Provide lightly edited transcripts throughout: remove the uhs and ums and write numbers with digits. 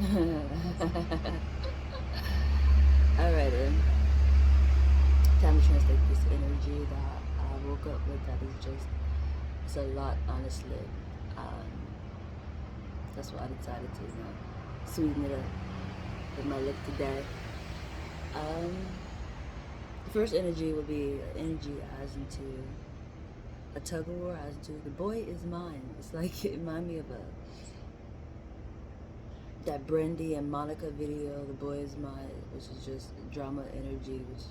Alrighty, time to translate this energy that I woke up with. That is just, it's a lot, honestly. Um, that's why I decided to, sweeten it up with my look today. Um, the first energy would be energy as into a tug of war, as into the boy is mine. It's like it reminded me of a that Brandy and Monica video, The Boy Is Mine, which is just drama energy, which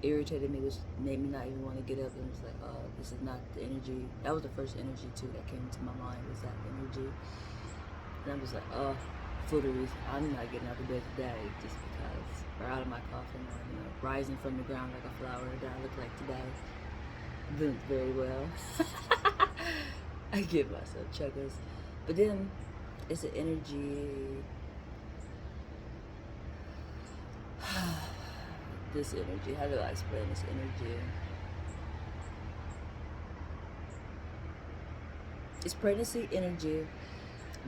irritated me, which made me not even want to get up. And was like, oh, this is not the energy. That was the first energy too that came to my mind, was that energy. And I was like, oh, fooleries. I'm not getting out of bed today just because, or out of my coffin, or rising from the ground like a flower that I look like today. Doing very well. I give myself chuckles, but then it's an energy. This energy. How do I explain this energy? It's pregnancy energy,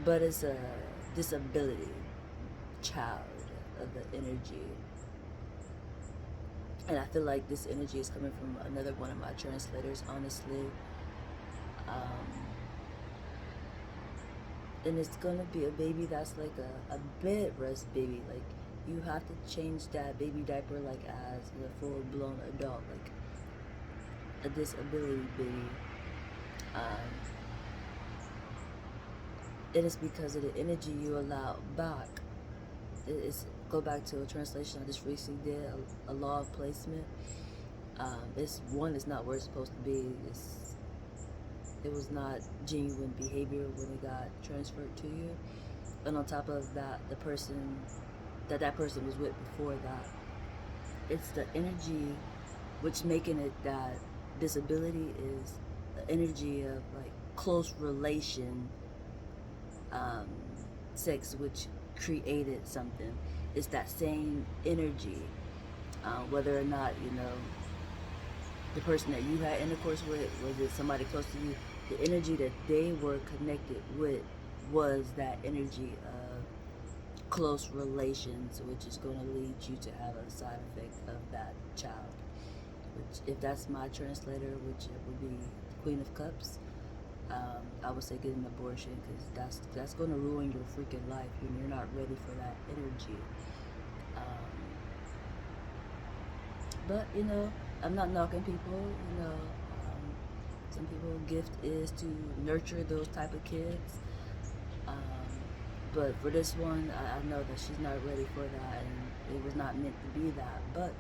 but it's a disability child of the energy. And I feel like this energy is coming from another one of my translators, honestly. Um, and it's gonna be a baby that's like a bed rest baby. Like, you have to change that baby diaper like as a full blown adult, like a disability baby. Um, it is because of the energy you allow back. It's go back to a translation I just recently did, a law of placement. It's one, it's not where it's supposed to be. It was not genuine behavior when it got transferred to you. And on top of that, the person that person was with before that, it's the energy which making it that disability is the energy of like close relation, um, sex, which created something. It's that same energy, whether or not the person that you had intercourse with, was it somebody close to you, the energy that they were connected with was that energy of close relations, which is going to lead you to have a side effect of that child. Which, if that's my translator, which it would be Queen of Cups, I would say get an abortion, because that's going to ruin your freaking life. You're not ready for that energy. Um, but I'm not knocking people. Some people gift is to nurture those type of kids. Um, but for this one, I know that she's not ready for that, and it was not meant to be that. But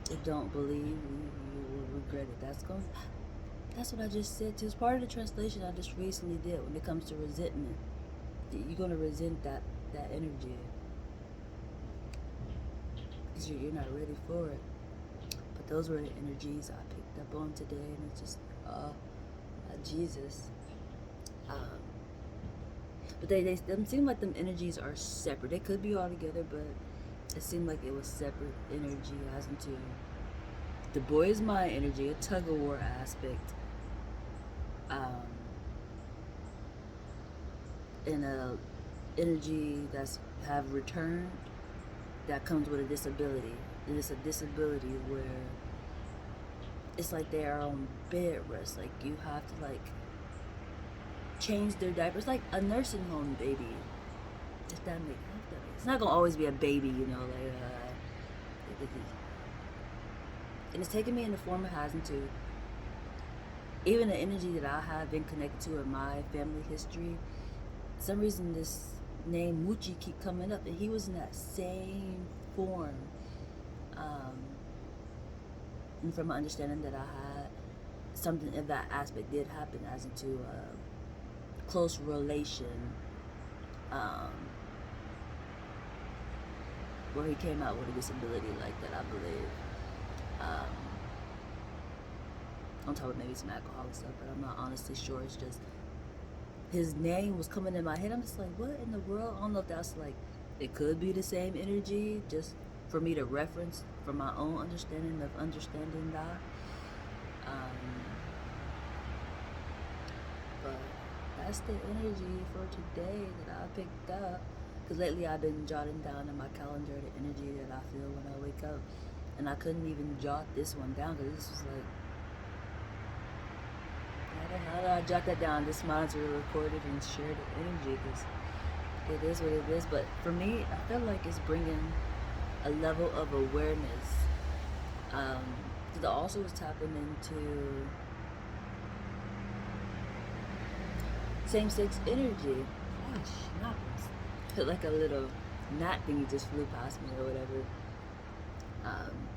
if you don't believe, you will regret it. That's what I just said too. It's part of the translation I just recently did when it comes to resentment. You're gonna resent that energy because you're not ready for it. But those were the energies I picked up on today, and it's just, Jesus. Um, but they them seem like them energies are separate. They could be all together, but it seemed like it was separate energy, as into the boy is my energy, a tug of war aspect, um, and a energy that's have returned that comes with a disability. And it's a disability where it's like they are on bed rest. Like, you have to like change their diapers, like a nursing home baby. If that makes sense. It's not gonna always be a baby, like and it's taken me in the form of having to, even the energy that I have been connected to in my family history. For some reason this name Muchi keep coming up, and he was in that same form. Um, and from my understanding that I had, something of that aspect did happen, as into a close relation, um, where he came out with a disability like that, I believe. Um, on top of maybe some alcoholic stuff, but I'm not honestly sure. It's just his name was coming in my head. I'm just like, what in the world? I don't know if that's like, it could be the same energy, just for me to reference from my own understanding of understanding that. But that's the energy for today that I picked up. Because lately I've been jotting down in my calendar the energy that I feel when I wake up. And I couldn't even jot this one down because this was like, how do I jot that down? This monitor recorded and shared the energy because it is what it is. But for me, I feel like it's bringing a level of awareness. Because I also was tapping into same-sex energy. Gosh, not like a little gnat thingy just flew past me or whatever. Um,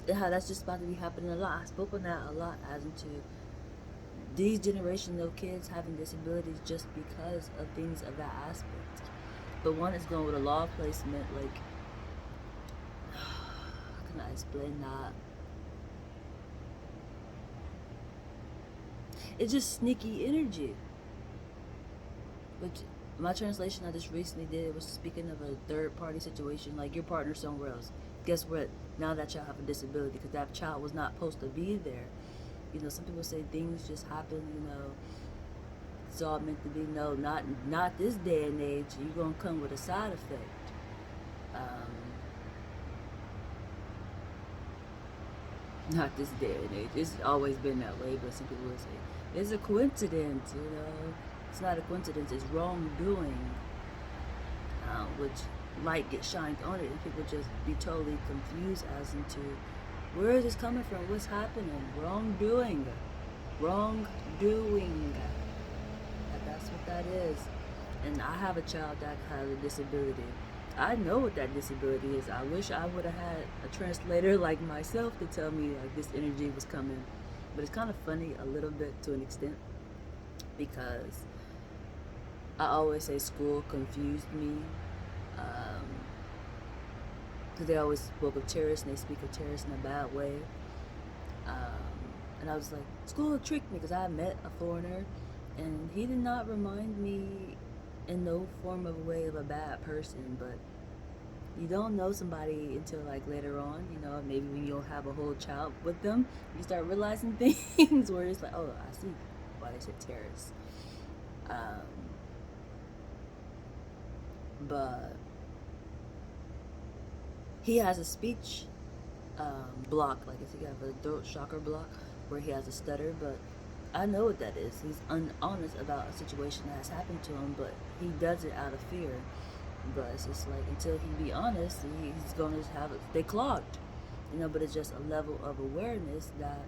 and how that's just about to be happening a lot. I spoke on that a lot as into these generation of kids having disabilities just because of things of that aspect. But one is going with a law of placement, like, how can I explain that? It's just sneaky energy. Which my translation I just recently did was speaking of a third party situation, like your partner somewhere else. Guess what? Now that child have a disability because that child was not supposed to be there. You know, some people say things just happen. You know, it's all meant to be. No, not this day and age. You're gonna come with a side effect. Not this day and age. It's always been that way, but some people will say it's a coincidence. You know, it's not a coincidence. It's wrongdoing, which light gets shined on it, and people just be totally confused as into where is this coming from? What's happening? Wrongdoing, wrongdoing. That's what that is. And I have a child that has a disability. I know what that disability is. I wish I would have had a translator like myself to tell me like this energy was coming. But it's kind of funny a little bit to an extent because I always say school confused me. Because they always spoke of terrorists and they speak of terrorists in a bad way. And I was like, school tricked me because I met a foreigner and he did not remind me in no form of a way of a bad person, but you don't know somebody until like later on, you know, maybe when you'll have a whole child with them, you start realizing things where it's like, oh, I see why they said terrorists. But he has a speech block, like if you have a throat chakra block where he has a stutter, but I know what that is. He's honest about a situation that has happened to him, but he does it out of fear. But it's just like until he be honest, he's gonna have it. They clogged, you know. But it's just a level of awareness that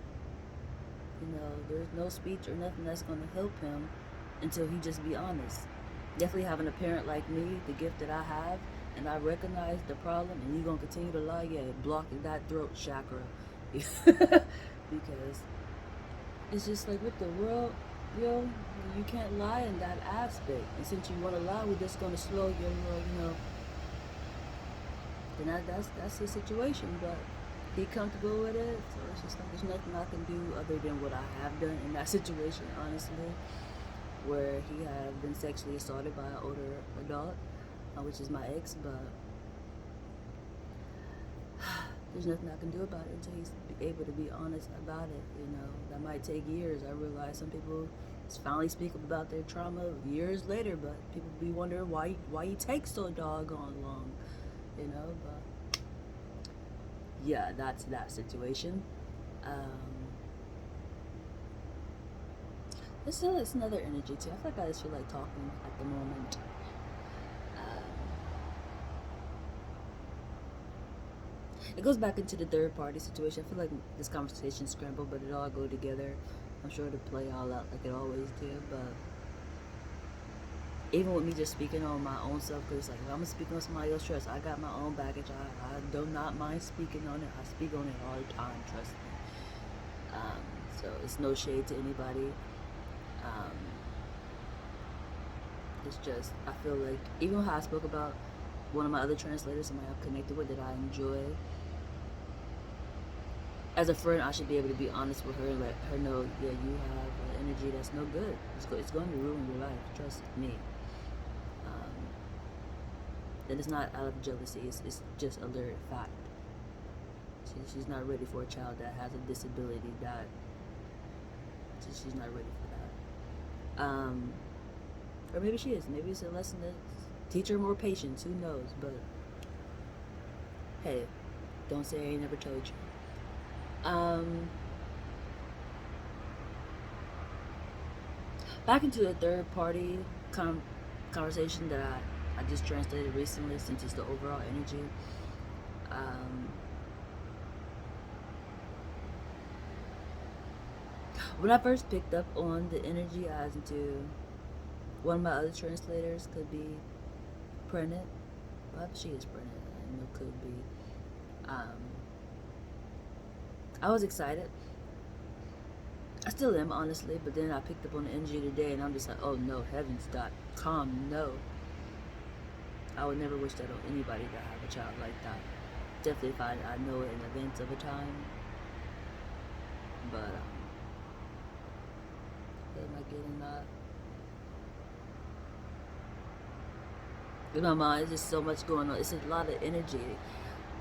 you know there's no speech or nothing that's gonna help him until he just be honest. Definitely having a parent like me, the gift that I have, and I recognize the problem, and you gonna continue to lie, yeah, blocking that throat chakra, because it's just like with the world, you know, you can't lie in that aspect. And since you want to lie, we're just gonna slow your world, you know. Then that's the situation. But be comfortable with it. So it's just like there's nothing I can do other than what I have done in that situation, honestly, where he had been sexually assaulted by an older adult, which is my ex, but there's nothing I can do about it until he's able to be honest about it. You know, that might take years. I realize some people finally speak about their trauma years later, but people be wondering why you take so doggone long. You know, but yeah, that's that situation. It's another energy too. I feel like I just feel like talking at the moment. It goes back into the third party situation. I feel like this conversation scrambled, but it all go together. I'm sure to play all out like it always did. But even with me just speaking on my own self, because like if I'm speaking on somebody else's stress, I got my own baggage. I do not mind speaking on it. I speak on it all the time. Trust me. So it's no shade to anybody. It's just I feel like even how I spoke about one of my other translators, somebody I'm connected with that I enjoy. As a friend, I should be able to be honest with her and let her know, yeah, you have an energy that's no good. It's going to ruin your life. Trust me. And it's not out of jealousy. It's just a lyric fact. She's not ready for a child that has a disability. She's not ready for that. Or maybe she is. Maybe it's a lesson to teach her more patience. Who knows? But hey, don't say I ain't never told you. Back into the third party conversation that I just translated recently, since it's the overall energy. Um, when I first picked up on the energy, I was into one of my other translators could be pregnant. But she is pregnant. I know could be. Um, I was excited. I still am, honestly, but then I picked up on the energy today and I'm just like, oh no, heavens, dot, calm, no. I would never wish that on anybody to have a child like that. Definitely if I know it in advance of a time. But, am I getting that? In my mind, there's just so much going on. It's a lot of energy,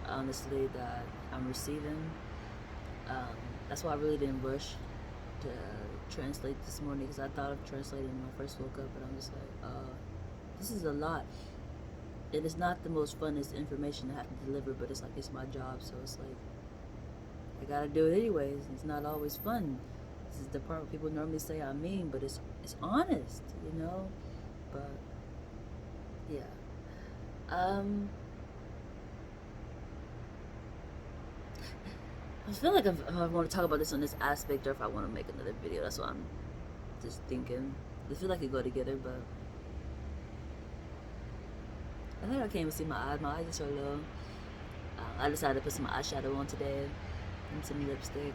honestly, that I'm receiving. Um, that's why I really didn't rush to translate this morning, because I thought of translating when I first woke up, but I'm just like, this is a lot. And it's not the most funnest information to have to deliver, but it's like, it's my job, so it's like, I gotta do it anyways. It's not always fun. This is the part where people normally say I'm mean, but it's honest, you know? But, yeah. I feel like if I want to talk about this on this aspect, or if I want to make another video, that's what I'm just thinking. I feel like it go together, but I think I can't even see my eyes. My eyes are so low. I decided to put some eyeshadow on today and some lipstick,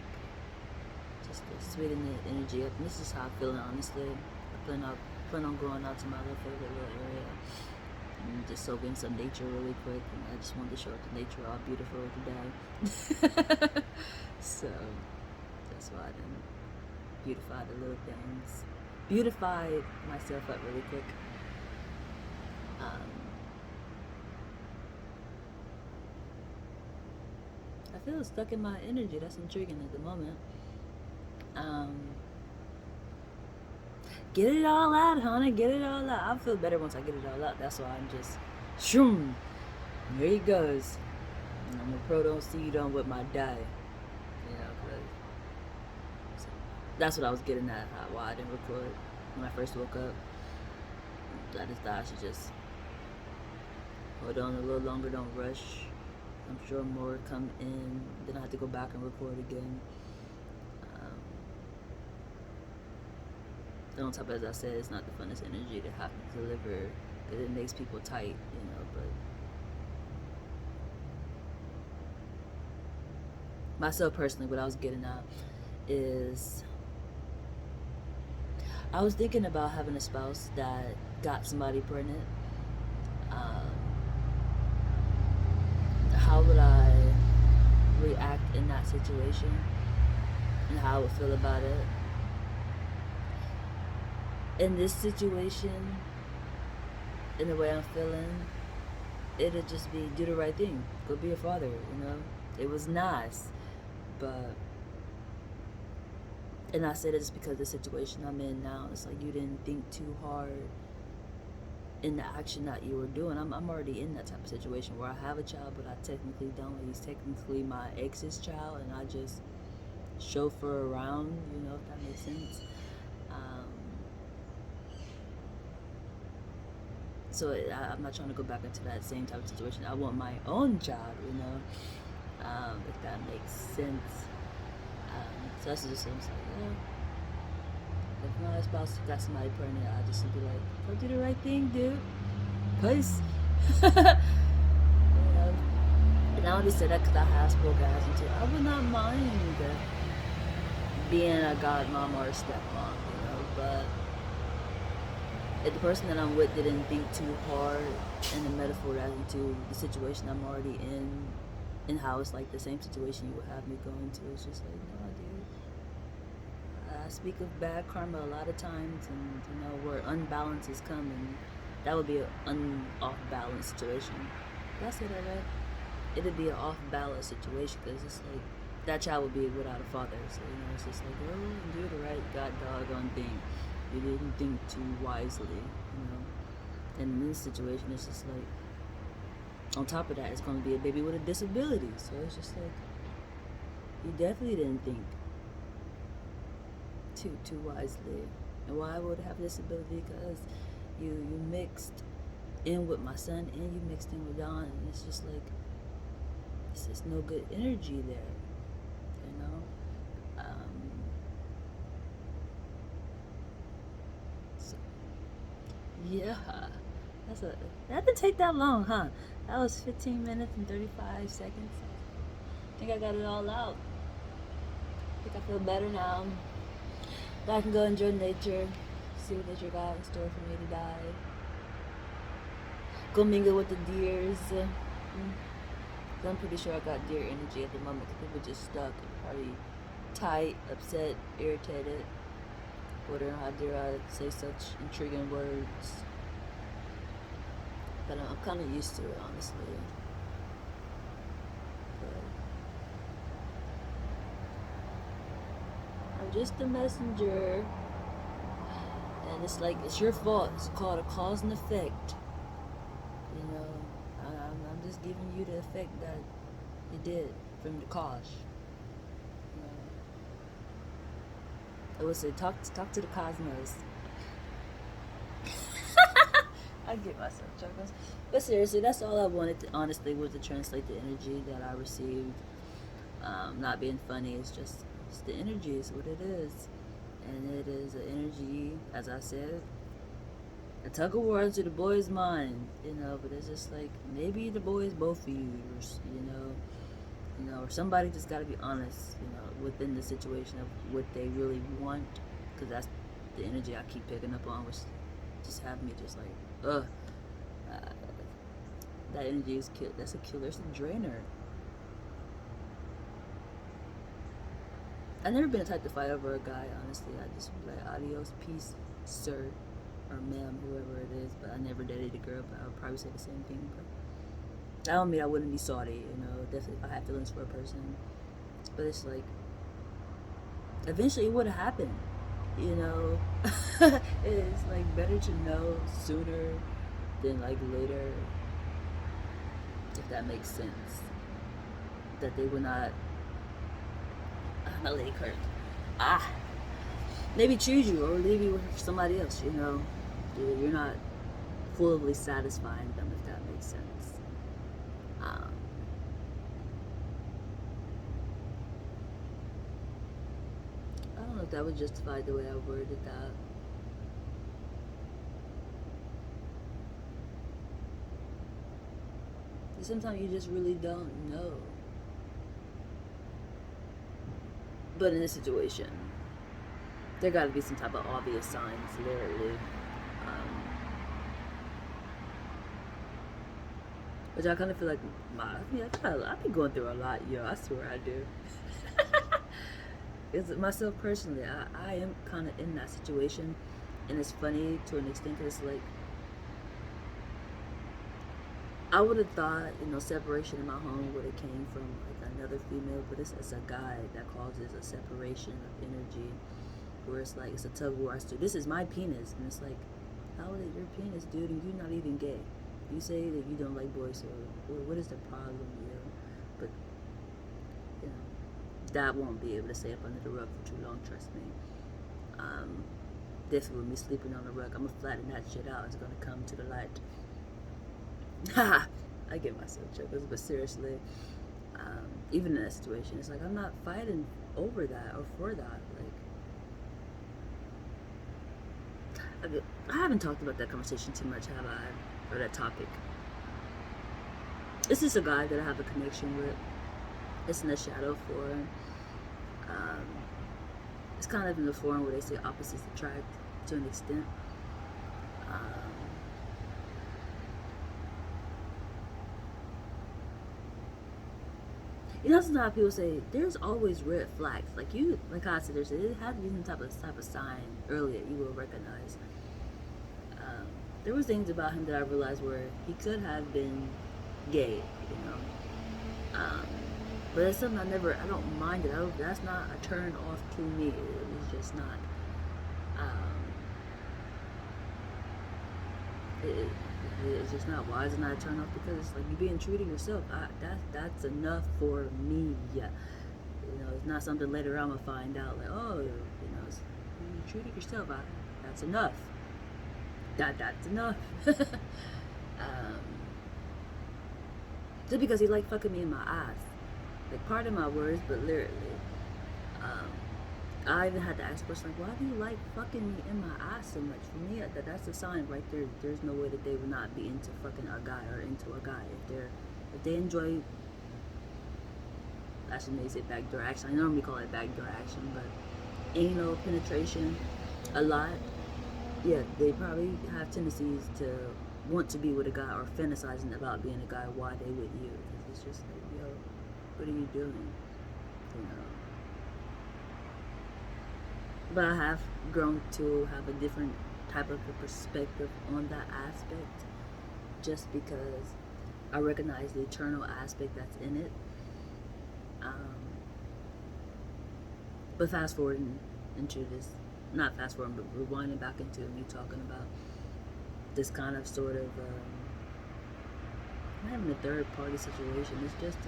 just to sweeten the energy up. And this is how I'm feeling, honestly. I plan on going out to my little favorite little area and just soak in some nature really quick. And I just wanted to show the nature all beautiful today. So that's why I didn't beautify the little things. Beautify myself up really quick. I feel stuck in my energy. That's intriguing at the moment. Get it all out, honey. Get it all out. I'll feel better once I get it all out. That's why I'm just, shoom. There he goes. And I'm a proton seed on with my die. You know, cause that's what I was getting at. Why I didn't record when I first woke up. I just thought I should just hold on a little longer. Don't rush. I'm sure more come in. Then I have to go back and record again. And on top of, as I said, it's not the funnest energy to have to deliver, because it makes people tight, you know. But myself personally, what I was getting at is, I was thinking about having a spouse that got somebody pregnant. How would I react in that situation, and how I would feel about it? In this situation, in the way I'm feeling, it'd just be do the right thing. Go be a father, you know? It was nice, but, and I said it just because of the situation I'm in now. It's like you didn't think too hard in the action that you were doing. I'm already in that type of situation where I have a child, but I technically don't. He's technically my ex's child, and I just chauffeur around, you know, if that makes sense. So I'm not trying to go back into that same type of situation. I want my own child, you know, if that makes sense. So that's just what I'm saying. Yeah. If my spouse got somebody pregnant, I just would be like, go do the right thing, dude. Peace. You know? And I only said that because I have spoken guys into. I would not mind being a godmom or a stepmom, you know, but if the person that I'm with didn't think too hard, and the metaphor that into the situation I'm already in, and how it's like the same situation you would have me go into, it's just like, no, dude. I speak of bad karma a lot of times, and you know, where unbalances come, and that would be an off-balance situation. Did I say that right? It'd be an off-balance situation, because it's like, that child would be without a father, so you know, it's just like, go and do the right god doggone thing. You didn't think too wisely, you know. And in this situation, it's just like, on top of that, it's going to be a baby with a disability. So it's just like, you definitely didn't think too wisely. And why would I have a disability? Because you mixed in with my son and you mixed in with Don, and it's just like, it's just no good energy there, you know. So yeah, that didn't take that long, huh? That was 15 minutes and 35 seconds. I think I got it all out. I think I feel better now. Now I can go enjoy nature, see what nature got in store for me to die. Go mingle with the deers. I'm pretty sure I got deer energy at the moment because people just stuck, probably tight, upset, irritated, wondering how dare I say such intriguing words. But I'm kind of used to it, honestly. But I'm just a messenger, and it's like, it's your fault. It's called a cause and effect. You know, I'm just giving you the effect that it did from the cause. You know, I would say talk to the cosmos. I get myself chuckles, but seriously, that's all I wanted. To, honestly, was to translate the energy that I received. Not being funny, it's the energy is what it is, and it is an energy, as I said, a tug of war into the boy's mind, you know. But it's just like, maybe the boy is both of you, you know, or somebody just got to be honest, you know, within the situation of what they really want, because that's the energy I keep picking up on, which just have me just like, ugh. Uh, that energy is that's a killer. It's a drainer. I've never been the type to fight over a guy, honestly. I just be like, adios, peace, sir, or ma'am, whoever it is. But I never dated a girl, but I would probably say the same thing. But that don't mean I wouldn't be salty, you know. Definitely, if I have feelings for a person. But it's like, eventually it would have happened, you know. It's like better to know sooner than like later, if that makes sense. That they would not. My leg hurt. Maybe choose you or leave you with somebody else, you know. You're not fully satisfying them, if that makes sense. I don't know if that would justify the way I worded that. Sometimes you just really don't know. But in this situation, there got to be some type of obvious signs, literally. Which I kind of feel like, I be going through a lot, yo. I swear I do. It's myself personally, I am kind of in that situation, and it's funny to an extent because it's like, I would have thought, you know, separation in my home would have came from like another female, but it's a guy that causes a separation of energy, where it's like, it's a tug of war. This is my penis, and it's like, how is it your penis, dude, and you're not even gay? You say that you don't like boys, so what is the problem, you know? But, you know, that won't be able to stay up under the rug for too long, trust me. Definitely with me sleeping on the rug, I'm gonna flatten that shit out. It's gonna come to the light. I get myself chuckles, but seriously, even in that situation, it's like, I'm not fighting over that or for that. Like, I haven't talked about that conversation too much, have I? Or that topic. This is a guy that I have a connection with. It's in the shadow form. It's kind of in the form where they say opposites attract to an extent. You know, sometimes people say there's always red flags. Like I said, it had to be some type of sign earlier you will recognize. There was things about him that I realized where he could have been gay, you know. But it's something I don't mind it. That's not a turn off to me. It was just not. it, it's just not. Why is it not a turn off? Because it's like you being true to yourself. That's enough for me. Yeah. You know, it's not something later on I'm gonna find out like, oh, you know, you're true to yourself. That's enough. That's enough. um, just because he like fucking me in my eyes, like pardon my words, but literally. Um, I even had to ask first, like, why do you like fucking me in my eyes so much? For me, that's a sign right there. There's no way that they would not be into fucking a guy or into a guy if they enjoy. I shouldn't say backdoor action. I normally call it backdoor action, but anal penetration a lot. Yeah, they probably have tendencies to want to be with a guy or fantasizing about being a guy. Why they with you? Because it's just like, yo, what are you doing? You know. But I have grown to have a different type of a perspective on that aspect, just because I recognize the eternal aspect that's in it. Um, but fast forwarding into this, not fast forwarding, but rewinding back into me talking about this kind of sort of not even a third party situation. It's just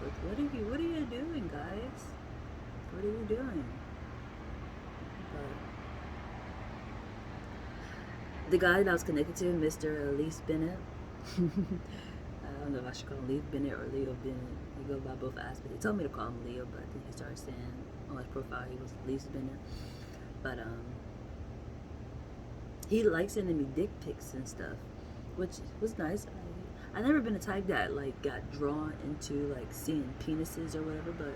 what are you doing, guys? What are you doing? But the guy that I was connected to, Mr. Elise Bennett. I don't know if I should call him Leo Bennett or Leo Bennett. He go by both aspects. He told me to call him Leo, but I think he started saying on his profile he was Lise Bennett. But he likes sending me dick pics and stuff, which was nice. I never been the type that like got drawn into like seeing penises or whatever, but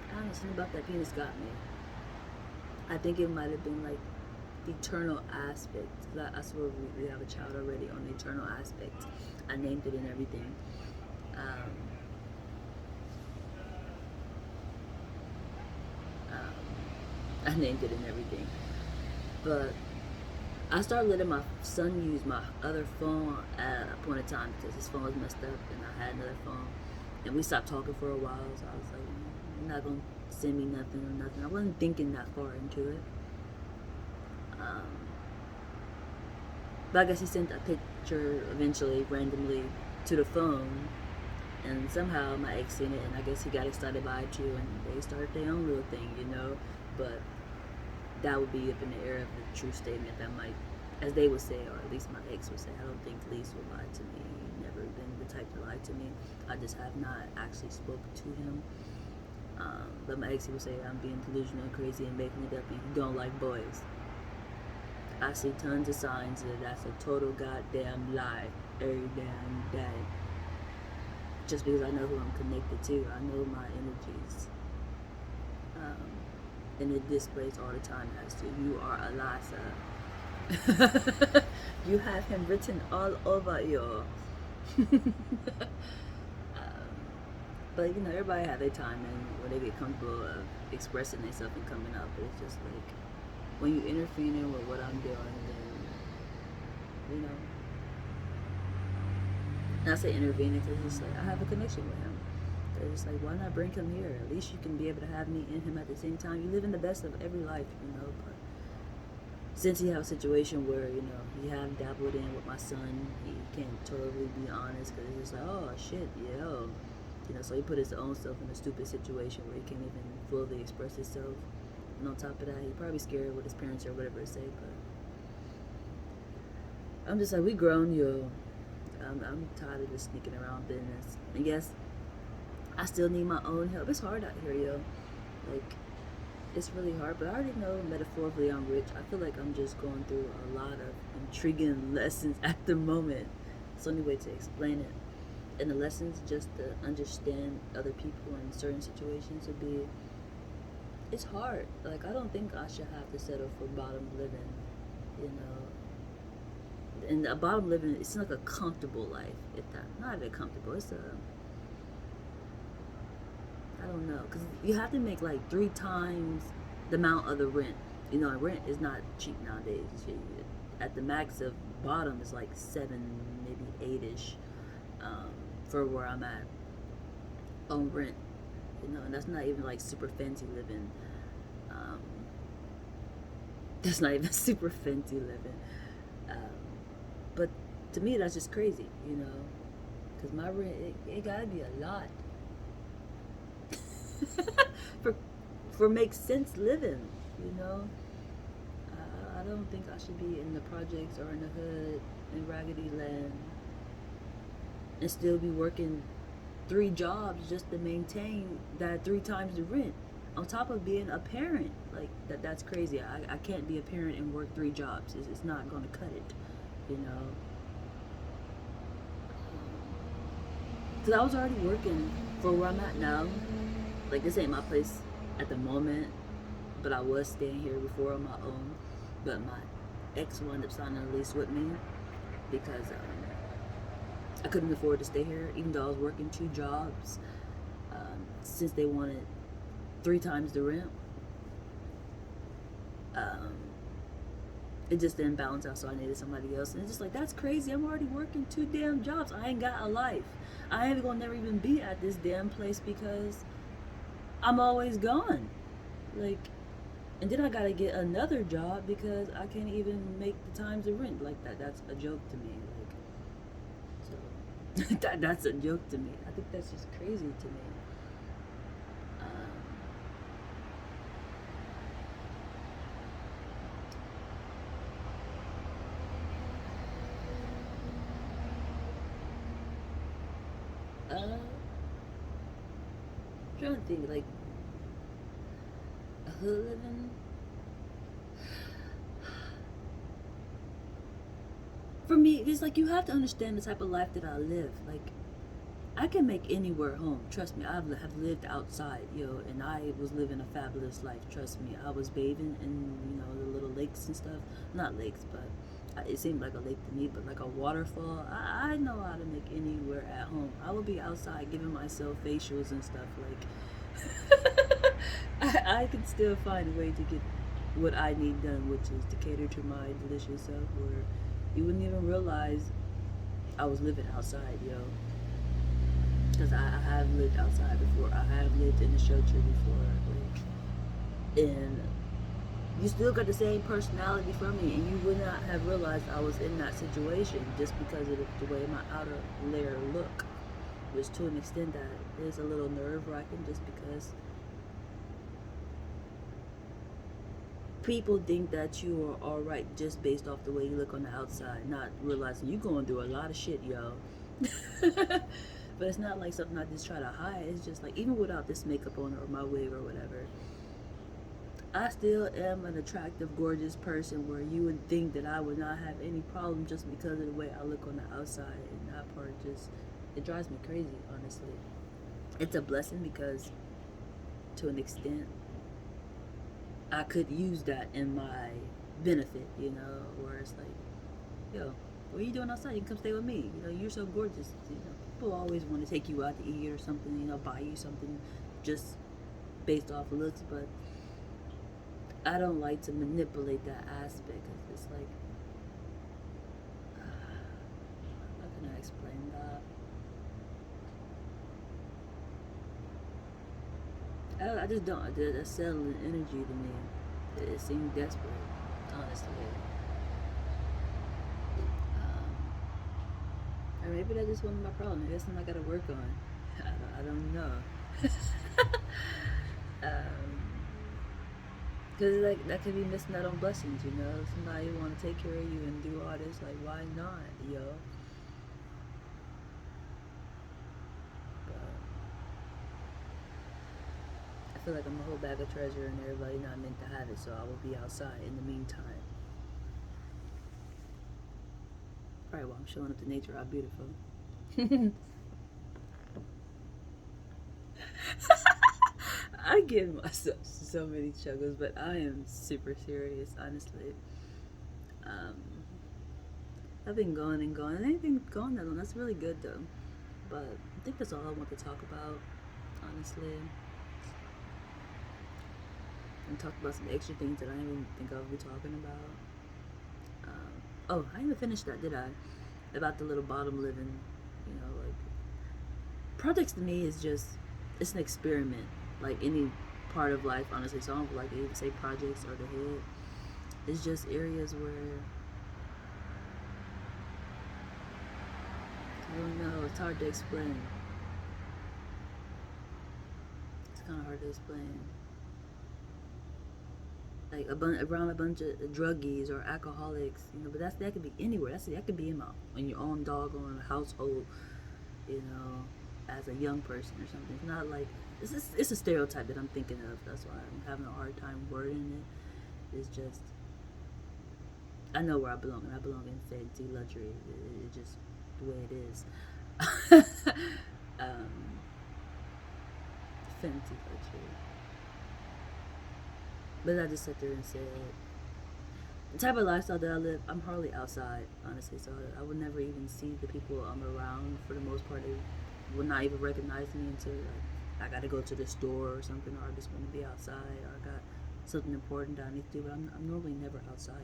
I don't know, something about that penis got me. I think it might have been like the eternal aspect. I swear we have a child already on the eternal aspect. I named it and everything. Um, I named it and everything. But I started letting my son use my other phone at a point in time because his phone was messed up and I had another phone. And we stopped talking for a while, so I was like, you're not going to send me nothing or nothing. I wasn't thinking that far into it. But I guess he sent a picture eventually, randomly, to the phone. And somehow my ex seen it, and I guess he got excited by it too, and they started their own little thing, you know. But that would be up in the air of a true statement that might, as they would say, or at least my ex would say, I don't think Lise would lie to me. He's never been the type to lie to me. I just have not actually spoken to him. But my ex, he would say I'm being delusional and crazy and making it up, and he don't like boys. I see tons of signs that that's a total goddamn lie every damn day. Just because I know who I'm connected to, I know my energies. And it displays all the time as to you are a lie, sir. You have him written all over you. But you know, everybody have their time and when they get comfortable of expressing themselves and coming up. But it's just like when you interfering with what I'm doing, then you know. And I say intervening because it's like I have a connection with him. They're just like, why not bring him here? At least you can be able to have me and him at the same time. You live in the best of every life, you know. But since he have a situation where you know he have dabbled in with my son, he can't totally be honest because it's just like, oh shit, yo, you know. So he put his own self in a stupid situation where he can't even fully express himself. And on top of that, he probably scared what his parents or whatever say. But I'm just like, we grown, yo. I'm tired of just sneaking around business. And yes, I still need my own help. It's hard out here, yo. Like, it's really hard. But I already know metaphorically I'm rich. I feel like I'm just going through a lot of intriguing lessons at the moment. It's the only way to explain it. And the lessons just to understand other people in certain situations would be, it's hard. Like, I don't think I should have to settle for bottom living, you know. And a bottom living, it's like a comfortable life. If that, not even comfortable. It's a, I don't know, because you have to make like 3 times the amount of the rent. You know, rent is not cheap nowadays. At the max of bottom is like 7, maybe 8ish, for where I'm at on rent. You know, and that's not even like super fancy living. That's not even super fancy living. But to me, that's just crazy, you know, because my rent, it gotta be a lot for makes sense living, you know. I don't think I should be in the projects or in the hood in Raggedy Land and still be working 3 jobs just to maintain that 3 times the rent. On top of being a parent, like that's crazy. I can't be a parent and work 3 jobs. It's not going to cut it, you know. Because I was already working for where I'm at now. Like, this ain't my place at the moment, but I was staying here before on my own. But my ex wound up signing a lease with me because I couldn't afford to stay here, even though I was working 2 jobs. Since they wanted 3 times the rent, it just didn't balance out, so I needed somebody else. And it's just like, that's crazy. I'm already working 2 damn jobs. I ain't got a life. I ain't gonna never even be at this damn place because I'm always gone. Like, and then I gotta get another job because I can't even make the times of rent. Like that's a joke to me. Like, so that's a joke to me. I think that's just crazy to me. I'm trying to think, like, hood living. For me, it's like you have to understand the type of life that I live. Like, I can make anywhere home. Trust me, I have lived outside, yo, and I was living a fabulous life. Trust me, I was bathing in, you know, the little lakes and stuff. Not lakes, but it seemed like a lake to me, but like a waterfall. I know how to make anywhere at home. I would be outside giving myself facials and stuff. Like, I can still find a way to get what I need done, which is to cater to my delicious self, where you wouldn't even realize I was living outside, yo. Because I have lived outside before. I have lived in a shelter before. Like, and you still got the same personality from me, and you would not have realized I was in that situation just because of the way my outer layer look. Which, to an extent, that is a little nerve-wracking, just because people think that you are all right just based off the way you look on the outside, not realizing you're going through a lot of shit, yo. But it's not like something I just try to hide. It's just like, even without this makeup on or my wig or whatever, I still am an attractive, gorgeous person where you would think that I would not have any problem just because of the way I look on the outside. And that part just, it drives me crazy, honestly. It's a blessing because, to an extent, I could use that in my benefit, you know, where it's like, yo, what are you doing outside? You can come stay with me. You know, you're so gorgeous. You know, people always want to take you out to eat or something, you know, buy you something just based off of looks, but I don't like to manipulate that aspect. It's like, how can I explain that? I just don't. That's settling energy to me. It seems desperate, honestly. Or maybe that's just one of my problems. Maybe that's something I gotta work on. I don't know. Because like, that could be missing out on blessings, you know? Somebody want to take care of you and do all this, like, why not, yo? But I feel like I'm a whole bag of treasure and everybody not meant to have it, so I will be outside in the meantime. Alright, well, I'm showing up to nature, how beautiful. I give myself so many chuckles, but I am super serious, honestly. Um, I've been going and going, and I ain't been going that long. That's really good, though. But I think that's all I want to talk about, honestly. And talk about some extra things that I didn't even think I would be talking about. Oh, I didn't even finish that, did I? About the little bottom living, you know, like, projects to me is just, it's an experiment, like any part of life, honestly. So I don't like to even say projects or the head. It's just areas where don't know. It's hard to explain. It's kind of hard to explain. Like around a bunch of druggies or alcoholics, but that could be anywhere. That could be in your own doggone household, you know, as a young person or something. It's not like it's a stereotype that I'm thinking of. That's why I'm having a hard time wording it. It's just I know where I belong, and I belong in fancy luxury. It's just the way it is. um, fancy luxury. But I just sat there and said, the type of lifestyle that I live, I'm hardly outside, honestly. So I would never even see the people I'm around. For the most part, they would not even recognize me until like I got to go to the store or something, or I just want to be outside, or I got something important that I need to do. But I'm normally never outside,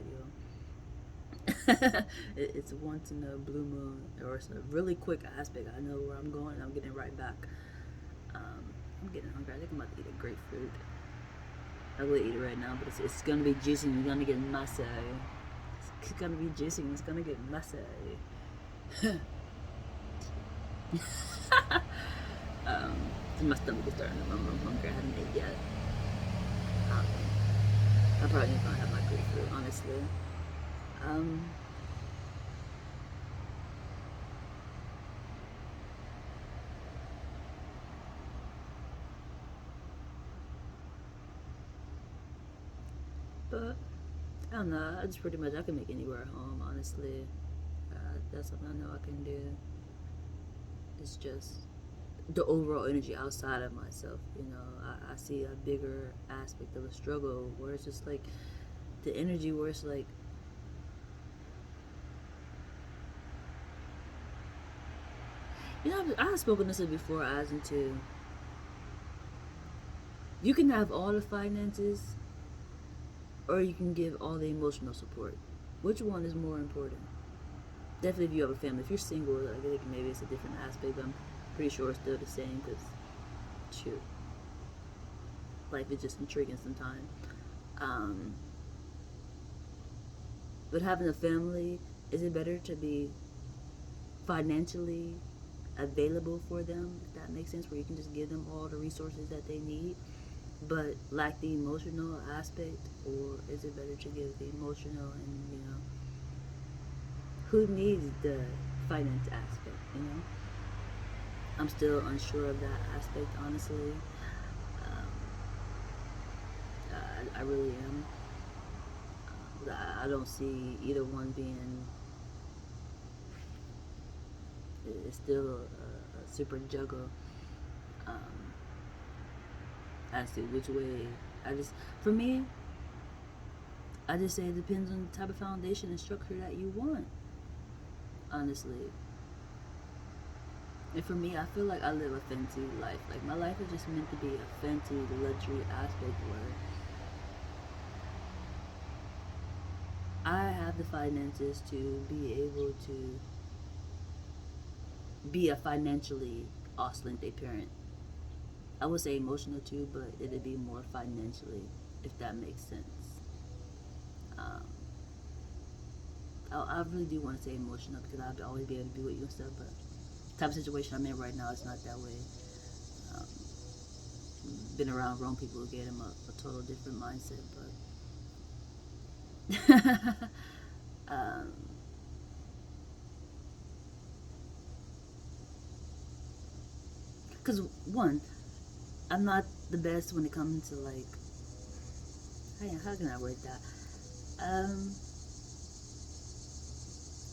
it's once in a blue moon, or it's a really quick aspect. I know where I'm going, and I'm getting right back. I'm getting hungry. I think I'm about to eat a grapefruit. I will eat it right now, but it's gonna be juicy and it's gonna get messy. It's gonna be juicy and it's gonna get messy. My stomach is starting to rumble. I'm hungry. I haven't ate yet. I probably need to have my grapefruit, honestly. But I don't know. I just pretty much I can make anywhere at home. Honestly, that's something I know I can do. It's just the overall energy outside of myself. I see a bigger aspect of a struggle where it's just like the energy where it's like I've spoken this before as into you can have all the finances or you can give all the emotional support. Which one is more important? Definitely if you have a family. If you're single, I think maybe it's a different aspect, but I'm pretty sure it's still the same because, shoot, life is just intriguing sometimes. But having a family, is it better to be financially available for them, if that makes sense, where you can just give them all the resources that they need, but lack the emotional aspect? Or is it better to give the emotional and, who needs the finance aspect? I'm still unsure of that aspect, honestly. I really am. I don't see either one being. It's still a super juggle as to which way. For me, I just say it depends on the type of foundation and structure that you want, honestly. And for me, I feel like I live a fancy life. Like, my life is just meant to be a fancy luxury aspect where I have the finances to be able to be a financially oscillante parent. I would say emotional too, but it'd be more financially, if that makes sense. Um, I really do want to say emotional because I'll always be able to be with you and stuff, but the type of situation I'm in right now is not that way. Um, been around wrong people who gave them a total different mindset, but because one, I'm not the best when it comes to like, how can I word that?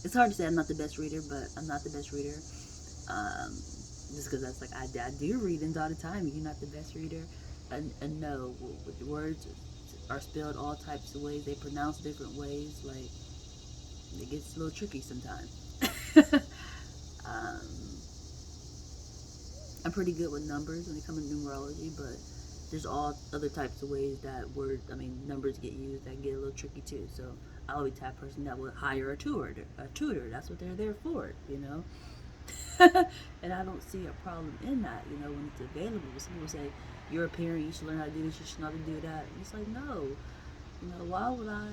It's hard to say I'm not the best reader, but I'm not the best reader. Just because that's like, I do readings all the time. You're not the best reader. And no, words are spelled all types of ways. They pronounce different ways. Like, it gets a little tricky sometimes. I'm pretty good with numbers when it comes to numerology, but there's all other types of ways that numbers get used that get a little tricky too. So I'll be the type of person that would hire a tutor. That's what they're there for. And I don't see a problem in that, when it's available. Some people say, you're a parent, you should learn how to do this, you should know how to do that. And it's like, no. Why would I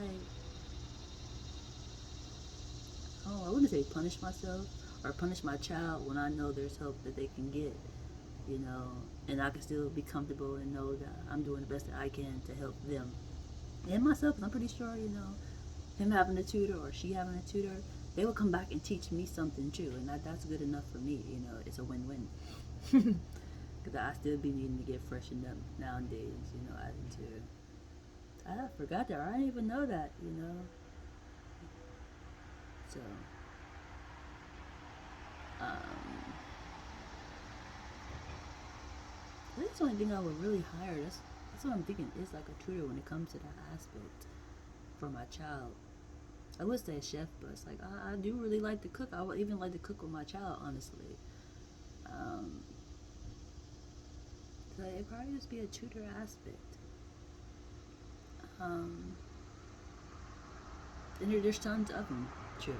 wouldn't say punish myself or punish my child when I know there's help that they can get, you know, and I can still be comfortable and know that I'm doing the best that I can to help them and myself. Because I'm pretty sure, you know, him having a tutor or she having a tutor, they will come back and teach me something too, and that's good enough for me. You know, it's a win-win. Because I still be needing to get freshened up nowadays. You know, I forgot that. I didn't even know that. You know, so um, that's the only thing I would really hire. That's what I'm thinking. Is like a tutor when it comes to that aspect for my child. I would say a chef, but it's like I do really like to cook. I would even like to cook with my child, honestly. Um, so it'd probably just be a tutor aspect. Um, and there's tons of them. True.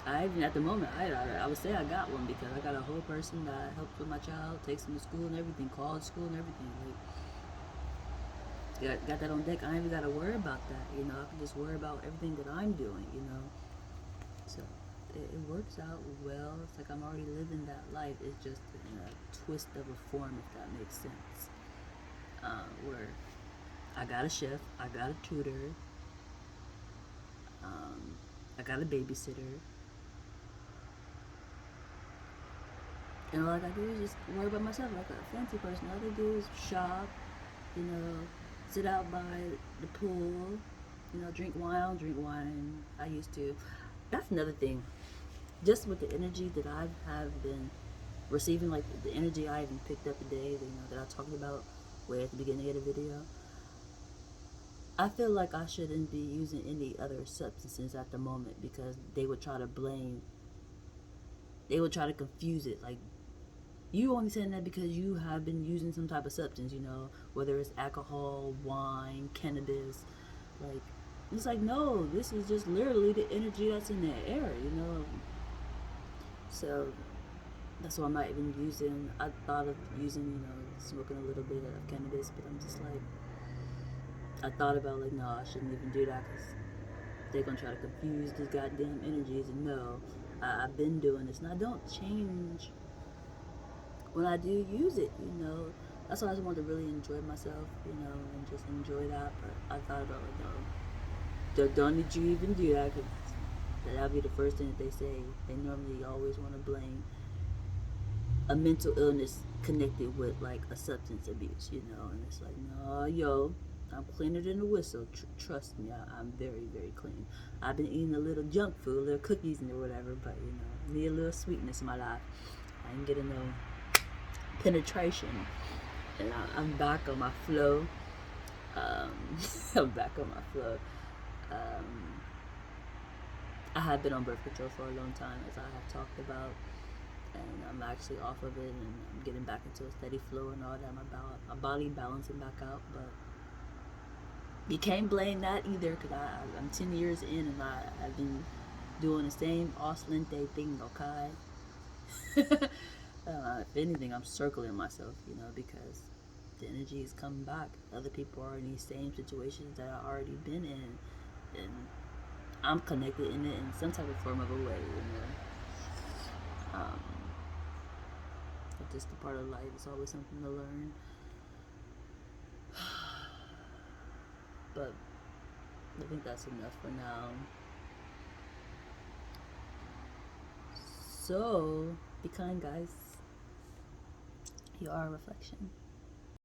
I even at the moment I would say I got one because I got a whole person that helps with my child, takes him to school and everything, calls school and everything. Like got that on deck. I ain't even gotta worry about that. You know, I can just worry about everything that I'm doing. You know, so it works out well. It's like I'm already living that life. It's just in a twist of a form, if that makes sense. Where I got a chef, I got a tutor, I got a babysitter, and all I gotta do is just worry about myself like a fancy person. All they do is shop, you know, sit out by the pool, you know, drink wine. I don't drink wine. I used to. That's another thing. Just with the energy that I have been receiving, like the energy I even picked up today, you know, that I talked about way at the beginning of the video. I feel like I shouldn't be using any other substances at the moment because they would try to blame, they would try to confuse it. Like, you only saying that because you have been using some type of substance, you know, whether it's alcohol, wine, cannabis. Like, it's like, no, this is just literally the energy that's in the air, you know. So that's why I'm not even using. I thought of using, you know, smoking a little bit of cannabis, but I'm just like, I thought about like, no, I shouldn't even do that because they're gonna try to confuse these goddamn energies. And no, I've been doing this, and I don't change when I do use it. You know, that's why I just wanted to really enjoy myself, you know, and just enjoy that. But I thought about like, no, don't need you even do that because that'll be the first thing that they say. They normally always want to blame a mental illness connected with like a substance abuse, you know, and it's like, no, yo, I'm cleaner than a whistle. Trust me, I'm very, very clean. I've been eating a little junk food, little cookies and whatever, but you know, need a little sweetness in my life. I ain't getting no penetration, and I'm back on my flow. Um, I'm back on my flow. Um, I have been on birth control for a long time, as I have talked about, and I'm actually off of it, and I'm getting back into a steady flow and all that. My body balancing back out, but you can't blame that either, because I'm 10 years in, and I've been doing the same Oslente thing, okay? If anything, I'm circling myself, you know, because the energy is coming back. Other people are in these same situations that I've already been in, and I'm connected in it in some type of form of a way, you know. It's just a part of life. It's always something to learn. But I think that's enough for now. So, be kind, guys. You are a reflection.